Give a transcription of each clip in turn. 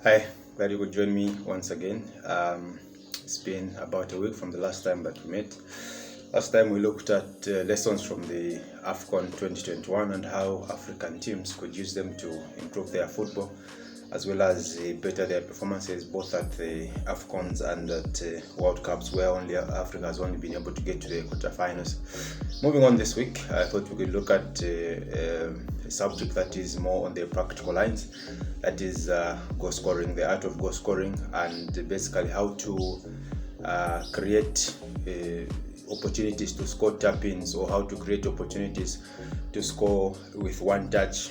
Hi, glad you could join me once again. It's been about a week from the last time that we met. Last time we looked at lessons from the AFCON 2021 and how African teams could use them to improve their football as well as better their performances both at the AFCONs and at World Cups where only Africa has only been able to get to the quarterfinals. Moving on this week, I thought we could look at a subject that is more on the practical lines, that is goal scoring, the art of goal scoring, and basically how to create opportunities to score tap-ins, or how to create opportunities to score with one-touch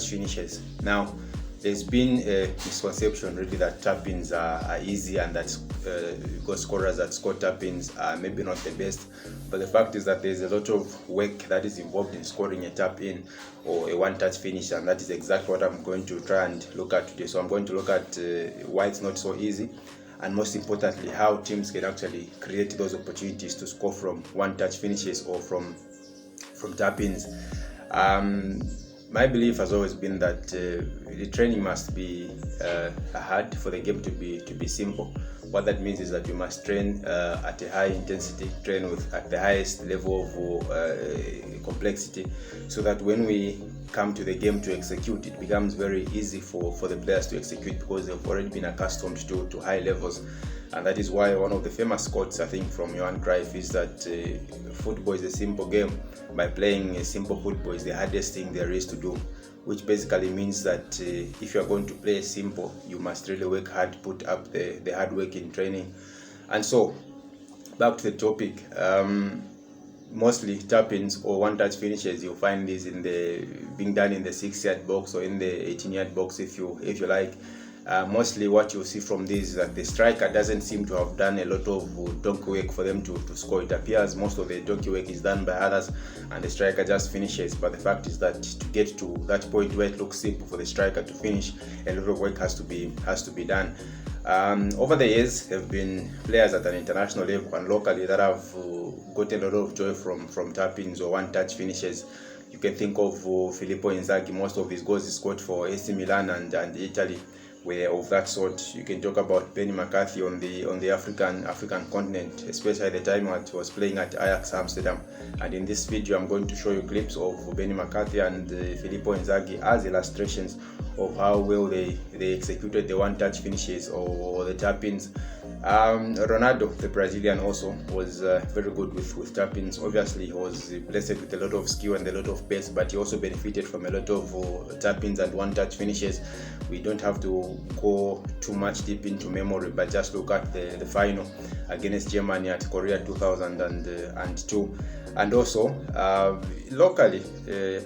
finishes. Now, there's been a misconception really that tap-ins are easy and that goal scorers that score tap-ins are maybe not the best. But the fact is that there's a lot of work that is involved in scoring a tap-in or a one-touch finish, and that is exactly what I'm going to try and look at today. So I'm going to look at why it's not so easy, and most importantly, how teams can actually create those opportunities to score from one-touch finishes or from tap-ins. My belief has always been that the training must be hard for the game to be simple. What that means is that you must train at a high intensity, train at the highest level of complexity, so that when we come to the game to execute, it becomes very easy for the players to execute because they've already been accustomed to high levels. And that is why one of the famous quotes, I think, from Johan Cruyff is that football is a simple game. By playing a simple football is the hardest thing there is to do, which basically means that if you are going to play simple, you must really work hard, put up the hard work in training. And so, back to the topic, mostly tap-ins or one-touch finishes, you'll find these being done in the 6-yard box or in the 18-yard box if you like. Mostly what you'll see from this is that the striker doesn't seem to have done a lot of donkey work for them to score. It appears most of the donkey work is done by others and the striker just finishes. But the fact is that to get to that point where it looks simple for the striker to finish, a lot of work has to be done. Over the years, there have been players at an international level and locally that have gotten a lot of joy from tap-ins or one-touch finishes. You can think of Filippo Inzaghi. Most of his goals he scored for AC Milan and Italy were of that sort. You can talk about Benny McCarthy on the African continent, especially at the time when he was playing at Ajax Amsterdam. And in this video, I'm going to show you clips of Benny McCarthy and Filippo Inzaghi as illustrations of how well they executed the one-touch finishes or the tap-ins. Ronaldo, the Brazilian, also was very good with tap-ins. Obviously, he was blessed with a lot of skill and a lot of pace, but he also benefited from a lot of tap-ins and one-touch finishes. We don't have to go too much deep into memory, but just look at the final against Germany at Korea 2002. And also, locally,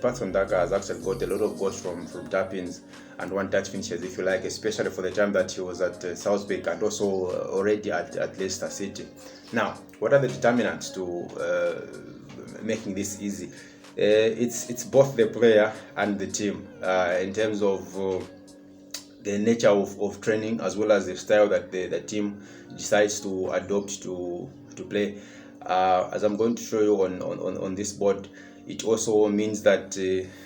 Patson Daka has actually got a lot of goals from tap-ins and one-touch finishes, if you like, especially for the time that he was at Southbank and also already at Leicester City. Now, what are the determinants to making this easy? It's both the player and the team in terms of the nature of training as well as the style that the team decides to adopt to play. As I'm going to show you on this board, it also means that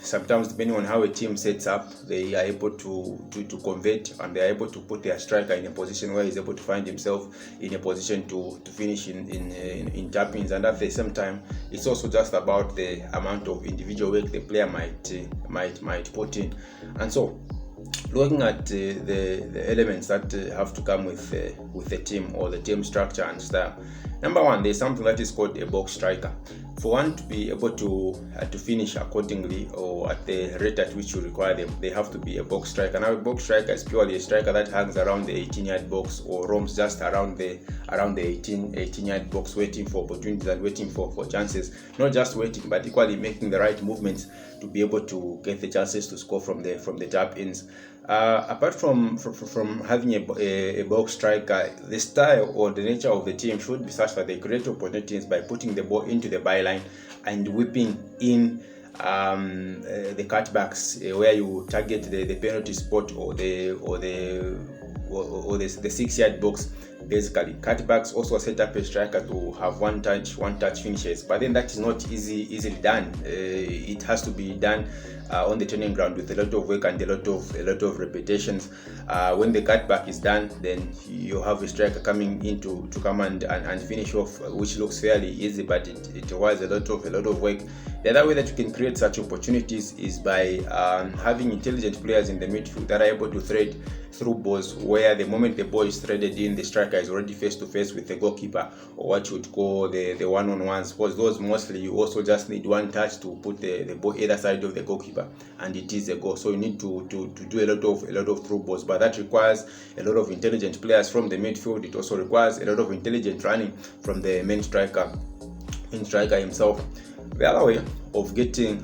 sometimes, depending on how a team sets up, they are able to convert and they are able to put their striker in a position where he's able to find himself in a position to finish in tap-ins. And at the same time, it's also just about the amount of individual work the player might put in. And so, looking at the elements that have to come with the team or the team structure and style. Number one, there's something that is called a box striker. For one to be able to finish accordingly or at the rate at which you require them, they have to be a box striker. Now, a box striker is purely a striker that hangs around the 18-yard box or roams just around the 18-yard box, waiting for opportunities and waiting for chances. Not just waiting, but equally making the right movements to be able to get the chances to score from the tap-ins. Apart from having a box striker, the style or the nature of the team should be such that they create opportunities by putting the ball into the byline and whipping in the cutbacks where you target the penalty spot or the 6-yard box. Basically, cutbacks also set up a striker to have one touch finishes, but then that is not easily done. It has to be done on the training ground with a lot of work and a lot of repetitions. When the cutback is done, then you have a striker coming in to come and finish off, which looks fairly easy, but it requires a lot of work. The other way that you can create such opportunities is by having intelligent players in the midfield that are able to thread through balls, where the moment the ball is threaded in, the striker is already face to face with the goalkeeper, or what you would call the one-on-ones. Because those mostly you also just need one touch to put the ball either side of the goalkeeper, and it is a goal. So you need to do a lot of through balls, but that requires a lot of intelligent players from the midfield. It also requires a lot of intelligent running from the main striker himself. The other way of getting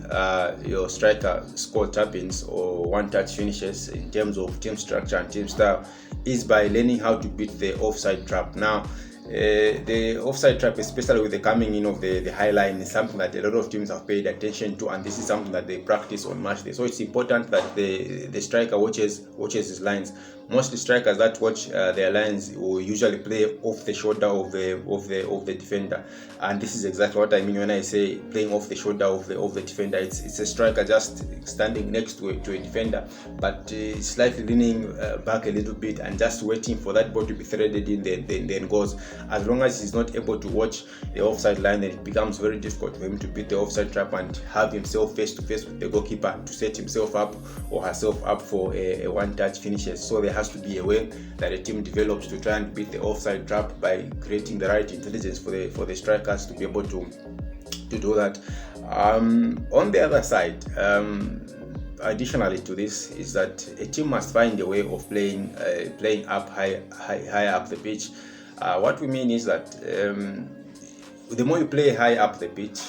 your striker score tap-ins or one-touch finishes in terms of team structure and team style is by learning how to beat the offside trap. Now, the offside trap, especially with the coming in of the high line, is something that a lot of teams have paid attention to, and this is something that they practice on match day. So it's important that the striker watches his lines. Most strikers that watch their lines will usually play off the shoulder of the defender, and this is exactly what I mean when I say playing off the shoulder of the defender. It's a striker just standing next to a defender, but slightly leaning back a little bit and just waiting for that ball to be threaded in, then goes. As long as he's not able to watch the offside line, then it becomes very difficult for him to beat the offside trap and have himself face to face with the goalkeeper to set himself up or herself up for a one-touch finishes. So there has to be a way that a team develops to try and beat the offside trap by creating the right intelligence for the strikers to be able to do that. On the other side, additionally to this, is that a team must find a way of playing up high up the pitch. What we mean is that the more you play high up the pitch,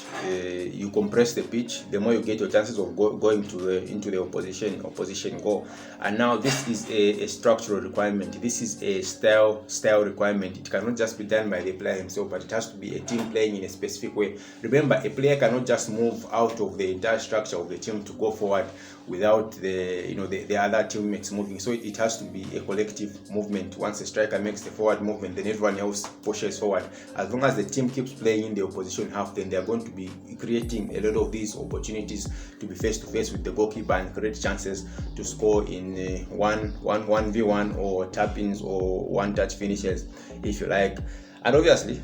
you compress the pitch, the more you get your chances of going into the opposition goal. And now this is a structural requirement. This is a style requirement. It cannot just be done by the player himself, but it has to be a team playing in a specific way. Remember, a player cannot just move out of the entire structure of the team to go forward without the other teammates moving. So it has to be a collective movement. Once the striker makes the forward movement, then everyone else pushes forward. As long as the team keeps playing in the opposition half, then they are going to be creating a lot of these opportunities to be face to face with the goalkeeper and create chances to score in 1v1 or tap-ins or one-touch finishes, if you like. And obviously,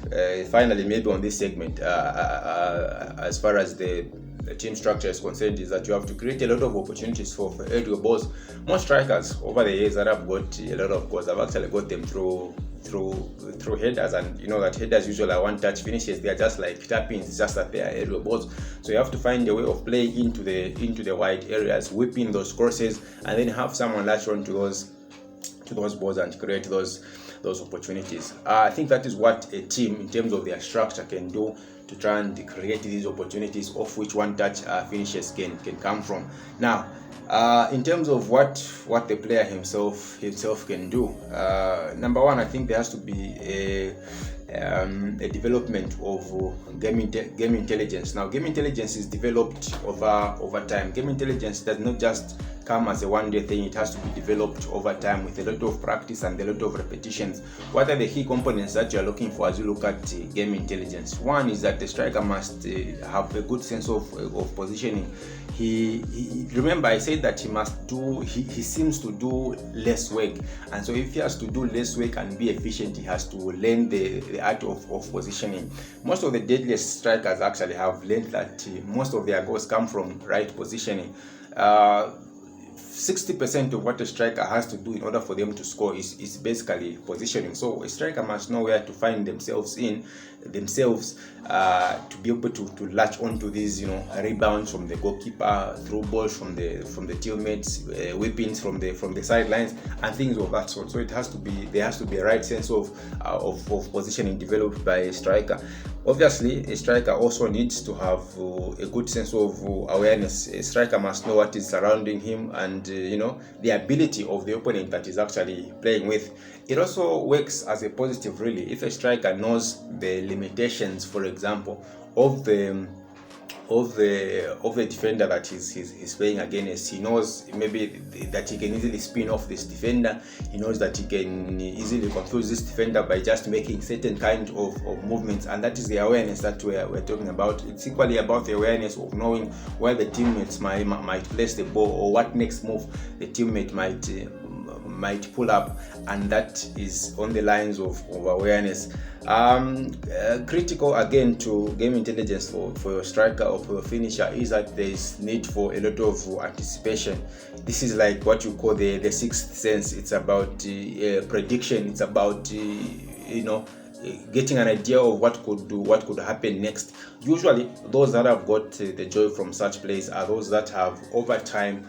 finally, maybe on this segment, as far as the team structure is concerned, is that you have to create a lot of opportunities for aerial balls. Most strikers over the years that have got a lot of goals, I've actually got them through headers, and you know that headers usually are one-touch finishes. They are just like tap-ins, it's just that they are aerial balls. So you have to find a way of playing into the wide areas, whipping those crosses, and then have someone latch on to those balls and create those opportunities. I think that is what a team, in terms of their structure, can do to try and create these opportunities of which one-touch finishes can come from. Now, in terms of what the player himself can do, number one, I think there has to be a development of game intelligence. Now, game intelligence is developed over time. Game intelligence does not just come as a one-day thing. It has to be developed over time with a lot of practice and a lot of repetitions. What are the key components that you are looking for as you look at game intelligence? One is that the striker must have a good sense of positioning. He remember I said that he seems to do less work, and so if he has to do less work and be efficient, he has to learn the art of positioning. Most of the deadliest strikers actually have learned that most of their goals come from right positioning. 60% of what a striker has to do in order for them to score is basically positioning. So a striker must know where to find themselves to be able to latch onto these, rebounds from the goalkeeper, through balls from the teammates, whippings from the sidelines, and things of that sort. So there has to be a right sense of positioning developed by a striker. Obviously, a striker also needs to have a good sense of awareness. A striker must know what is surrounding him and the ability of the opponent that he's actually playing with. It also works as a positive, really, if a striker knows the limitations, for example, of the of the defender that he's playing against. He knows maybe that he can easily spin off this defender. He knows that he can easily confuse this defender by just making certain kind of movements, and that is the awareness that we're talking about. It's equally about the awareness of knowing where the teammates might place the ball, or what next move the teammate might pull up, and that is on the lines of awareness. Critical again to game intelligence for your striker or for your finisher is that there is need for a lot of anticipation. This is like what you call the sixth sense. It's about prediction. It's about getting an idea of what could happen next. Usually those that have got the joy from such plays are those that have over time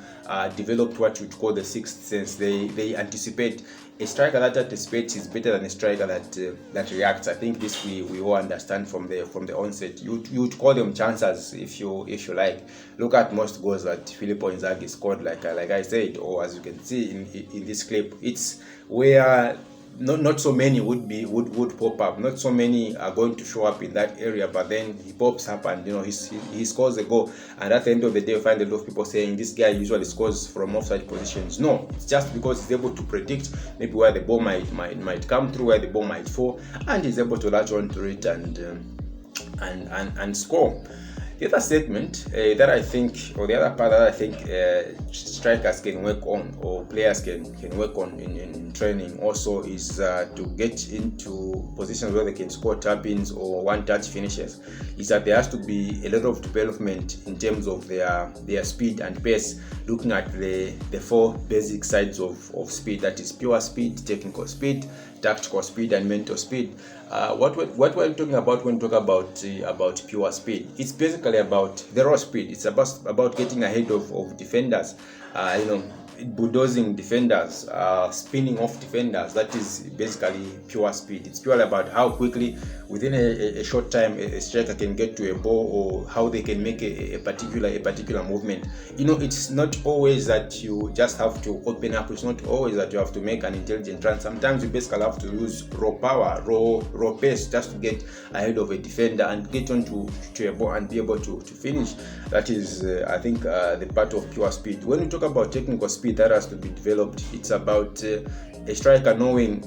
developed what you call the sixth sense. They anticipate. A striker that anticipates is better than a striker that reacts. I think this we all understand from the onset. You'd call them chances if you like. Look at most goals that Filippo Inzaghi scored, like I said, or as you can see in this clip. It's where not so many would pop up. Not so many are going to show up in that area, but then he pops up and he scores a goal. And at the end of the day, you find a lot of people saying this guy usually scores from offside positions. No, it's just because he's able to predict maybe where the ball might come through, where the ball might fall, and he's able to latch onto it and score. The other statement that I think, or the other part that I think strikers can work on, or players can work on in training also, is to get into positions where they can score tap-ins or one-touch finishes. Is that there has to be a lot of development in terms of their speed and pace, looking at the four basic sides of speed. That is pure speed, technical speed, tactical speed, and mental speed. What we're talking about when we talk about pure speed, it's basically about the raw speed. It's about getting ahead of defenders, bulldozing defenders, spinning off defenders. That is basically pure speed. It's purely about how quickly, within a short time, a striker can get to a ball, or how they can make a particular movement. It's not always that you just have to open up. It's not always that you have to make an intelligent run. Sometimes you basically have to use raw power, raw pace, just to get ahead of a defender and get onto a ball and be able to finish. That is, I think, the part of pure speed. When we talk about technical speed, that has to be developed. It's about a striker knowing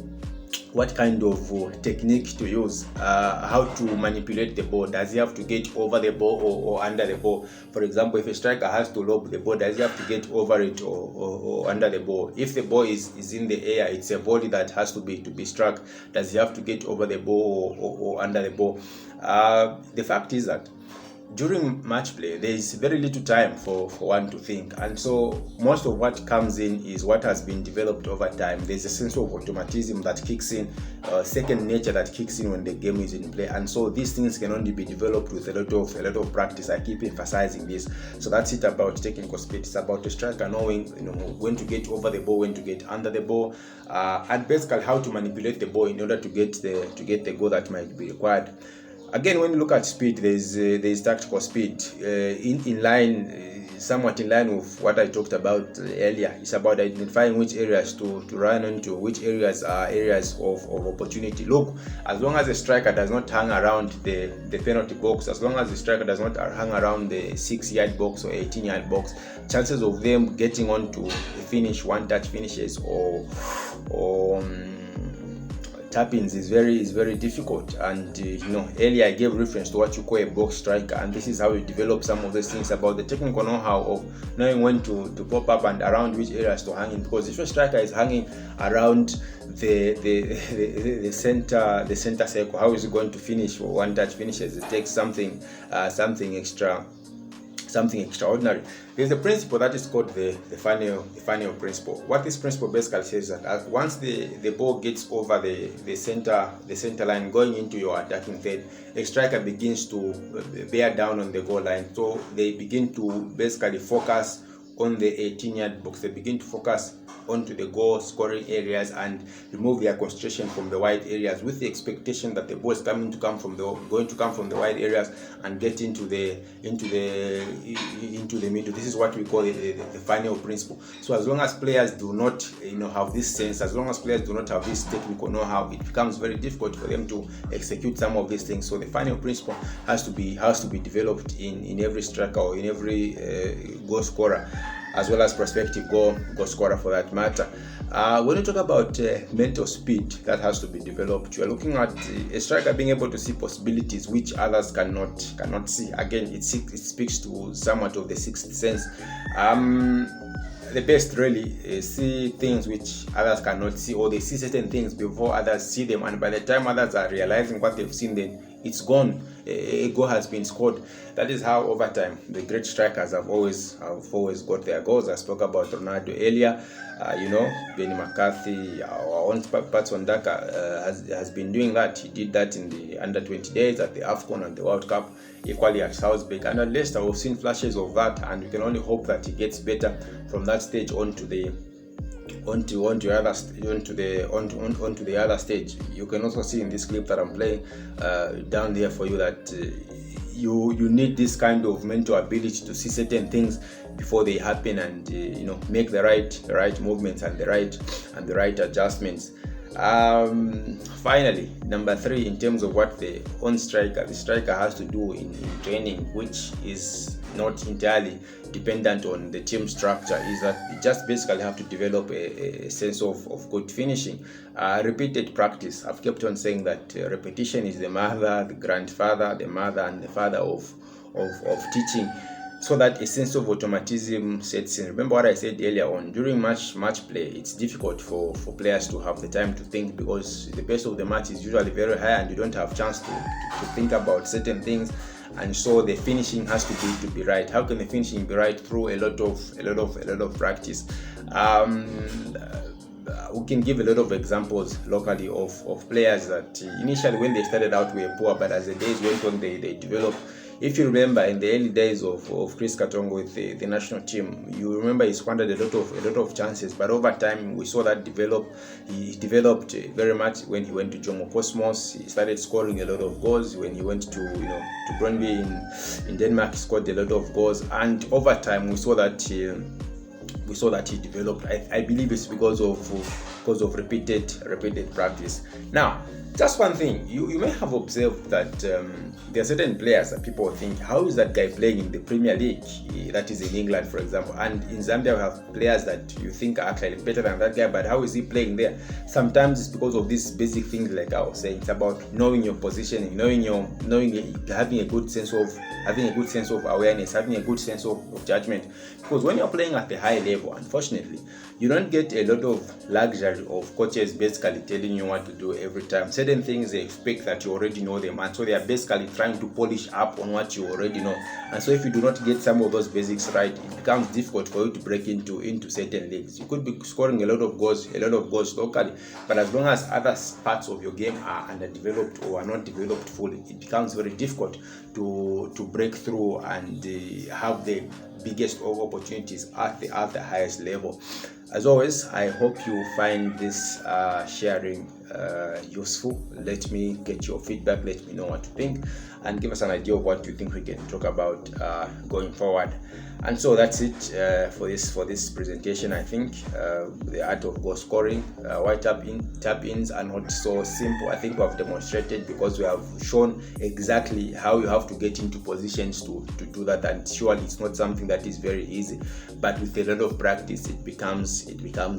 what kind of technique to use, how to manipulate the ball. Does he have to get over the ball or under the ball? For example, if a striker has to lob the ball, does he have to get over it or under the ball? If the ball is in the air, it's a volley that has to be struck. Does he have to get over the ball or under the ball? The fact is that during match play, there is very little time for one to think, and so most of what comes in is what has been developed over time. There's a sense of automatism that kicks in, second nature that kicks in when the game is in play, and so these things can only be developed with a lot of practice. I keep emphasizing this. So that's it about technical speed. It's about the striker knowing when to get over the ball, when to get under the ball, and basically how to manipulate the ball in order to get the goal that might be required. Again, when you look at speed, there's tactical speed, somewhat in line with what I talked about earlier. It's about identifying which areas to run into, which areas are areas of opportunity. Look, as long as the striker does not hang around the penalty box, as long as the striker does not hang around the 6-yard box or 18-yard box, chances of them getting on to finish one-touch finishes or tap-ins is very difficult. And earlier I gave reference to what you call a box striker, and this is how you develop some of those things about the technical know-how of knowing when to pop up and around which areas to hang in. Because if a striker is hanging around the center circle, how is he going to finish for one-touch finishes? It takes something extraordinary. There's a principle that is called the funnel principle. What this principle basically says is that once the ball gets over the center line going into your attacking third, a striker begins to bear down on the goal line. So they begin to basically focus on the 18-yard box. They begin to focus onto the goal scoring areas and remove their concentration from the wide areas, with the expectation that the ball is going to come from the wide areas and get into the middle. This is what we call the final principle. So as long as players do not have this sense, as long as players do not have this technical know-how, it becomes very difficult for them to execute some of these things. So the final principle has to be developed in every striker or in every goal scorer, as well as prospective goal scorer for that matter. When you talk about mental speed that has to be developed, you are looking at a striker being able to see possibilities which others cannot see. Again, it speaks to somewhat of the sixth sense. The best really see things which others cannot see, or they see certain things before others see them, and by the time others are realizing what they've seen, then it's gone. A goal has been scored. That is how over time the great strikers have always got their goals. I spoke about Ronaldo earlier. Benny McCarthy, our own Patson Daka has been doing that. He did that in the under 20 days at the AFCON and the World Cup, equally at Salzburg. And at Leicester, we've seen flashes of that, and we can only hope that he gets better from that stage onto the other stage. You can also see in this clip that I'm playing down there for you that you need this kind of mental ability to see certain things before they happen, and make the right movements and the right adjustments. Finally, number 3, in terms of what the striker has to do in training, which is not entirely dependent on the team structure, is that you just basically have to develop a sense of good finishing. Repeated practice. I've kept on saying that repetition is the mother, the grandfather, the mother, and the father of teaching, so that a sense of automatism sets in. Remember what I said earlier on, during match play, it's difficult for players to have the time to think, because the pace of the match is usually very high and you don't have chance to think about certain things, and so the finishing has to be right. How can the finishing be right? Through a lot of practice. We can give a lot of examples locally of players that initially, when they started out, were poor, but as the days went on, they developed. If you remember, in the early days of Chris Katongo with the national team, you remember he squandered a lot of chances, but over time we saw that develop. He developed very much when he went to Jomo Cosmos. He started scoring a lot of goals. When he went to Brøndby in Denmark, he scored a lot of goals, and over time we saw that he developed. I believe it's because of repeated practice. Now, just one thing, you may have observed that there are certain players that people think, how is that guy playing in the Premier League? That is in England, for example. And in Zambia, we have players that you think are actually better than that guy, but how is he playing there? Sometimes it's because of these basic things, like I was saying. It's about knowing your positioning, having a good sense of awareness, having a good sense of judgment. Because when you're playing at the high level, unfortunately, you don't get a lot of luxury of coaches basically telling you what to do every time. Certain things they expect that you already know them, and so they are basically trying to polish up on what you already know. And so if you do not get some of those basics right, it becomes difficult for you to break into certain leagues. You could be scoring a lot of goals locally, but as long as other parts of your game are underdeveloped or are not developed fully, it becomes very difficult to break through and have the biggest of opportunities at the highest level. As always, I hope you find this sharing useful. Let me get your feedback. Let me know what you think, and give us an idea of what you think we can talk about going forward. And so that's it for this presentation. I think the art of goal scoring, why tap-ins are not so simple. I think we have demonstrated, because we have shown exactly how you have to get into positions to do that. And surely it's not something that is very easy, but with a lot of practice, it becomes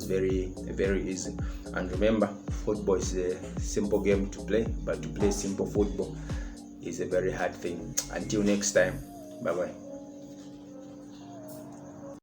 very, very easy. And remember, football is a simple game to play, but to play simple football is a very hard thing. Until next time, bye bye.